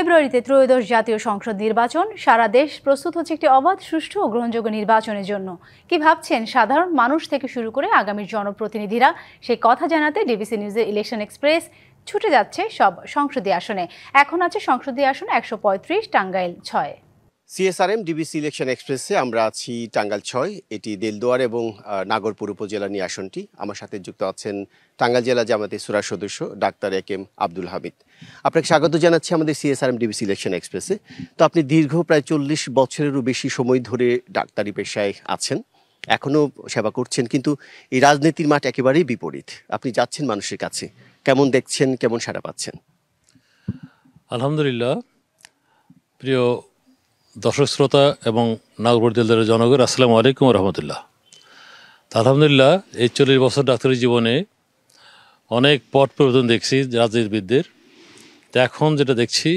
ফেব্রুয়ারিতে ত্রয়োদশ জাতীয় সংসদ নির্বাচন, সারা দেশ প্রস্তুত হচ্ছে একটি অবাধ, সুষ্ঠু ও গ্রহণযোগ্য নির্বাচনের জন্য। কি ভাবছেন সাধারণ মানুষ থেকে শুরু করে আগামীর জনপ্রতিনিধিরা, সেই কথা জানাতে ডিবিসি নিউজের ইলেকশন এক্সপ্রেস ছুটে যাচ্ছে সব সংসদীয় আসনে। এখন আছে সংসদীয় আসন 135, টাঙ্গাইল 6। সিএসআরএম ডিবিসি ইলেকশন এক্সপ্রেসে আমরা আছি টাঙ্গাইল 6, এটি দেলদুয়ার এবং নাগরপুর উপজেলা নিয়ে আসনটি। আমার সাথে যুক্ত আছেন টাঙ্গাইল জেলা জামায়াতে ইসলামী সদস্য ডাক্তার একেএম আব্দুল হামিদ। আপনাকে স্বাগত জানাচ্ছি আমাদের সিএসআরএম ডিবিসি ইলেকশন এক্সপ্রেসে। তো আপনি দীর্ঘ প্রায় 40 বছরেরও বেশি সময় ধরে ডাক্তারি পেশায় আছেন, এখনও সেবা করছেন, কিন্তু এই রাজনীতির মাঠ একেবারেই বিপরীত। আপনি যাচ্ছেন মানুষের কাছে, কেমন দেখছেন, কেমন সাড়া পাচ্ছেন? আলহামদুলিল্লাহ, প্রিয় দর্শক শ্রোতা এবং নাগরপুর জেলার জনগণ, আসসালামু আলাইকুম রহমতুল্লাহ। আলহামদুলিল্লাহ, এই 40 বছর ডাক্তারি জীবনে অনেক পথ পরিবর্তন দেখছি রাজনীতিবিদদের। তো এখন যেটা দেখছি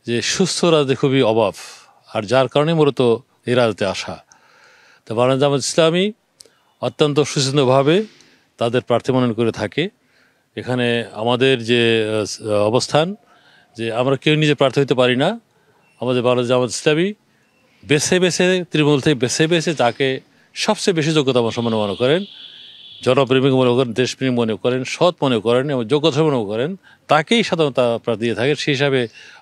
যে সুস্থ রাজনীতি খুবই অভাব, আর যার কারণে মূলত এই রাজনীতিতে আসা। তো বাংলাদেশ জামায়াত ইসলামী অত্যন্ত সুচিন্তিতভাবে তাদের প্রার্থী মনোনয়ন করে থাকে। এখানে আমাদের যে অবস্থান, যে আমরা কেউ নিজে প্রার্থী হতে পারি না। আমাদের বাংলাদেশ জামায়াত ইসলামী বেছে বেছে, তৃণমূল থেকে বেছে বেছে যাকে সবচেয়ে বেশি যোগ্যতা সম্পন্ন মনে করেন, জনপ্রেমিক মনে করেন, দেশপ্রেমিক মনে করেন, সৎ মনে করেন এবং যোগ্যতা মনে করেন, তাকেই সাধারণত প্রার্থী দিয়ে থাকে। সেই হিসাবে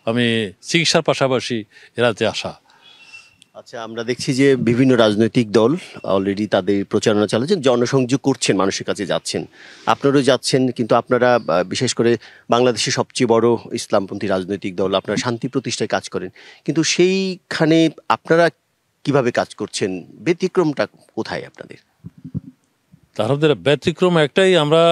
আমি চিকিৎসার পাশাপাশি এরাতে আসা। আচ্ছা, আমরা দেখছি যে বিভিন্ন রাজনৈতিক দল অলরেডি তাদের প্রচারণা চালাচ্ছেন, জনসংযোগ করছেন, মানুষের কাছে যাচ্ছেন, আপনারাও যাচ্ছেন। কিন্তু আপনারা বিশেষ করে বাংলাদেশের সবচেয়ে বড় ইসলামপন্থী রাজনৈতিক দল, আপনারা শান্তি প্রতিষ্ঠায় কাজ করেন, কিন্তু সেইখানে আপনারা কিভাবে কাজ করছেন? ব্যতিক্রমটা কোথায় আপনাদের? তাহলে ব্যতিক্রম একটাই, আমরা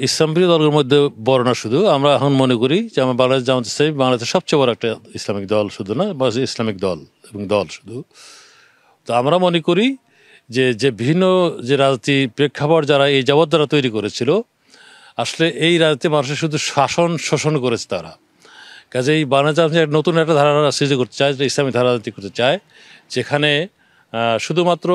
ইসলামপ্রিয় দলের মধ্যে বড় না শুধু, আমরা এখন মনে করি যে আমরা বাংলাদেশ জামায়াত ইসলামী বাংলাদেশের সবচেয়ে বড় একটা ইসলামিক দল, শুধু না ইসলামিক দল এবং দল শুধু। তো আমরা মনে করি যে বিভিন্ন যে রাজনীতি প্রেক্ষাপট যারা এই যাবৎ দ্বারা তৈরি করেছিল, আসলে এই রাজনীতি মানুষের শুধু শাসন শোষণ করেছে তারা। কাজেই বাংলাদেশ জামায়াত নতুন একটা ধারা সৃষ্টি করতে চায়, ইসলামিক ধারা রাজনীতি করতে চায়, যেখানে শুধুমাত্র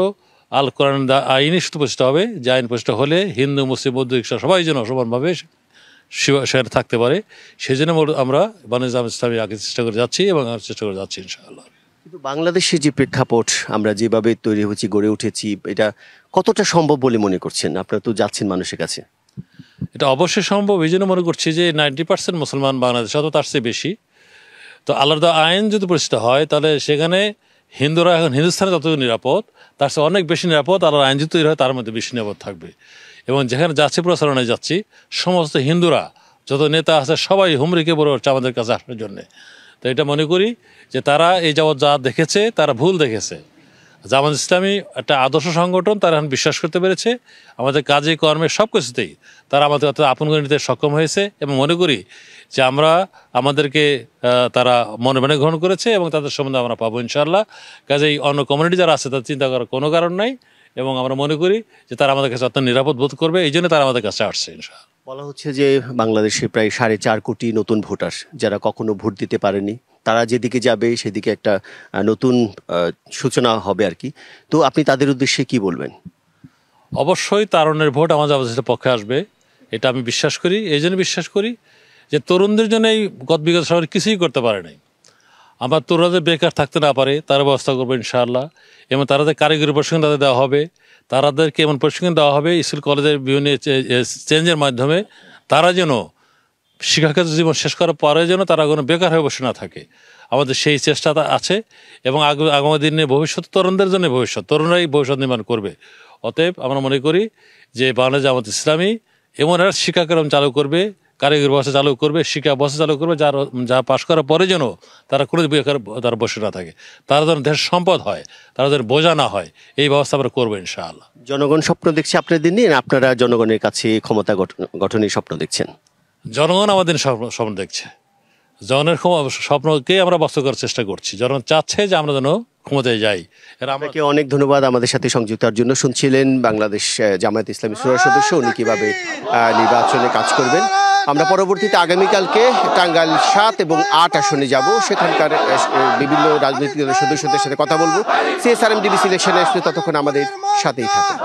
আল কোরআন আইনই শুধু প্রতিষ্ঠা হবে, যে আইন প্রতিষ্ঠা হলে হিন্দু, মুসলিম, বৌদ্ধ, খ্রিস্টান সবাই যেন সমানভাবে সেখানে থাকতে পারে। সেই জন্য আমরা বাংলাদেশ জামায়াত ইসলামী আগে চেষ্টা করে যাচ্ছি এবং চেষ্টা করে যাচ্ছি ইনশাআল্লাহ। কিন্তু বাংলাদেশের যে প্রেক্ষাপট, আমরা যেভাবে তৈরি হয়েছি, গড়ে উঠেছি, এটা কতটা সম্ভব বলে মনে করছেন? আপনারা তো যাচ্ছেন মানুষের কাছে। এটা অবশ্যই সম্ভব, এই জন্য মনে করছি যে 90% মুসলমান বাংলাদেশে, অত তার চেয়ে বেশি। তো আল্লাহর আইন যদি প্রতিষ্ঠা হয়, তাহলে সেখানে হিন্দুরা এখন হিন্দুস্থানে যত নিরাপদ, তার চেয়ে অনেক বেশি নিরাপদ আল্লাহর আইন যদি তৈরি হয়, তার মধ্যে বেশি নিরাপদ থাকবে। এবং যেখানে যাচ্ছি, প্রচারণায় যাচ্ছি, সমস্ত হিন্দুরা যত নেতা আছে সবাই হুমড়িকে বড় হচ্ছে আমাদের কাছে আসার জন্যে। তো এটা মনে করি যে তারা এই যাবৎ যা দেখেছে তারা ভুল দেখেছে। জামায়াত ইসলামী একটা আদর্শ সংগঠন, তারা এখন বিশ্বাস করতে পেরেছে আমাদের কাজে কর্মে সব কিছুতেই তারা আমাদের আপন করে নিতে সক্ষম হয়েছে। এবং মনে করি যে আমাদেরকে তারা মনে মনে গ্রহণ করেছে এবং তাদের সম্বন্ধে আমরা পাবো ইনশাআল্লাহ। কাজেই অন্য কমিউনিটি যারা আছে তাদের চিন্তা করার কোনো কারণ নাই, এবং আমরা মনে করি যে তারা আমাদের কাছে অত্যন্ত নিরাপদ বোধ করবে, এই জন্য তারা আমাদের কাছে আসছে ইনশাআল্লাহ। বলা হচ্ছে যে বাংলাদেশে প্রায় 4.5 কোটি নতুন ভোটার, যারা কখনো ভোট দিতে পারেনি, তারা যেদিকে যাবে সেদিকে একটা নতুন সূচনা হবে আর কি। তো আপনি তাদের উদ্দেশ্যে কি বলবেন? অবশ্যই তারুণের ভোট আমাদের জামায়াতের পক্ষে আসবে, এটা আমি বিশ্বাস করি। এই জন্য বিশ্বাস করি যে তরুণদের জন্য এই বিগত সরকার কিছুই করতে পারে নাই। আমার তরুণদের বেকার থাকতে না পারে তার ব্যবস্থা করবো ইনশাআল্লাহ। এবং তাদের কারিগরি প্রশিক্ষণ তাদের দেওয়া হবে, তাদেরকে এমন প্রশিক্ষণ দেওয়া হবে স্কুল কলেজের বিভিন্ন চেঞ্জের মাধ্যমে, তারা যেন শিক্ষাক্ষেত্র জীবন শেষ করার পরে যেন তারা কোনো বেকার হয়ে বসে না থাকে। আমাদের সেই চেষ্টাটা আছে, এবং আগামী দিনে ভবিষ্যৎ তরুণদের জন্য তরুণরাই ভবিষ্যৎ নির্মাণ করবে। অতএব আমরা মনে করি যে বাংলাদেশ জামায়াত ইসলামী এমন একটা শিক্ষাক্রম চালু করবে, কারিগরি ব্যবস্থা চালু করবে, শিক্ষা ব্যবস্থা চালু করবে, যা পাশ করার পরে যেন তারা কোনো বেকার তারা বসে না থাকে, তারা যেন দেশের সম্পদ হয়, তারা যেন বোঝা না হয়, এই ব্যবস্থা আমরা করবো ইনশাআল্লাহ। জনগণ স্বপ্ন দেখছে আপনাদের নিয়ে, আপনারা জনগণের কাছে ক্ষমতা গঠনের স্বপ্ন দেখছেন? জনগণ আমাদের স্বপ্ন দেখছে, জনের স্বপ্নকে আমরা বাস্তব করার চেষ্টা করছি। জনগণ চাচ্ছে যে আমরা যেন ক্ষমতায় যাই। আপনাকে অনেক ধন্যবাদ আমাদের সাথে সংযুক্তার জন্য। শুনছিলেন বাংলাদেশ জামায়াত ইসলামী শুরা সদস্য, উনি কিভাবে নির্বাচনে কাজ করবেন। আমরা পরবর্তীতে আগামীকালকে টাঙ্গাইল 7 এবং 8 আসনে যাব, সেখানকার বিভিন্ন রাজনৈতিক দলের সদস্যদের সাথে কথা বলবো। সিএসআরএম ডিবিসি ইলেকশনে আসলে ততক্ষণ আমাদের সাথেই থাকুন।